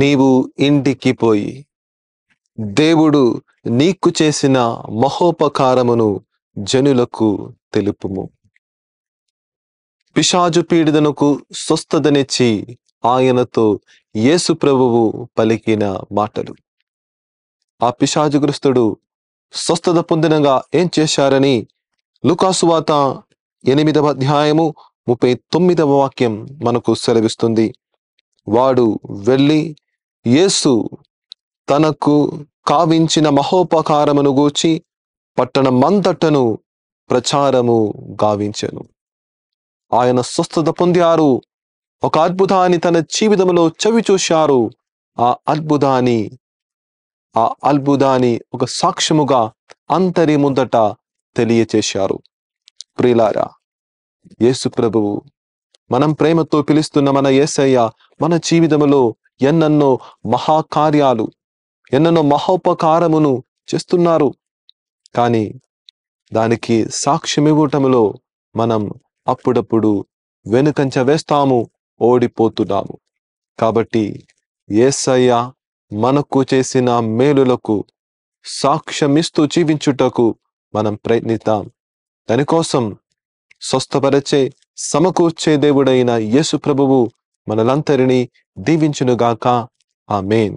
నీవు ఇంటికి పోయి దేవుడు నీకు చేసిన మహోపకారమును జనులకు తెలుపుము. పిశాచు పీడిదనకు స్వస్థతనిచ్చి ఆయనతో యేసు ప్రభువు పలికిన మాటలు. ఆ పిశాచుగ్రస్తుడు స్వస్థత పొందినగా ఏం చేశారని లూకాసు వార్త 8వ అధ్యాయము 39వ వాక్యం మనకు సెలవిస్తుంది. వాడు వెళ్ళి యేసు తనకు కావించిన మహోపకారమును గూర్చి పట్టణమంతటను ప్రచారము గావించెను. ఆయన స్వస్థత పొందారు. ఒక అద్భుతాన్ని తన జీవితంలో చవి చూశారు. ఆ అద్భుతాన్ని ఒక సాక్ష్యముగా అందరి ముందట తెలియచేశారు. ప్రియులారా, యేసు ప్రభువు మనం ప్రేమతో పిలుస్తున్న మన యేసయ్య మన జీవితంలో ఎన్నెన్నో మహాకార్యాలు, ఎన్నెన్నో మహోపకారమును చేస్తున్నారు. కానీ దానికి సాక్ష్యం ఇవ్వటంలో మనం అప్పుడప్పుడు వెనుకంజ వేస్తాము, ఓడిపోతున్నాము. కాబట్టి యేసయ్య మనకు చేసిన మేలులకు సాక్ష్యమిస్తూ జీవించుటకు మనం ప్రయత్నిద్దాం. దానికోసం స్వస్థపరచే సమకూర్చే దేవుడైన యేసు ప్రభువు మనలందరినీ దీవించునుగాక. ఆమేన్.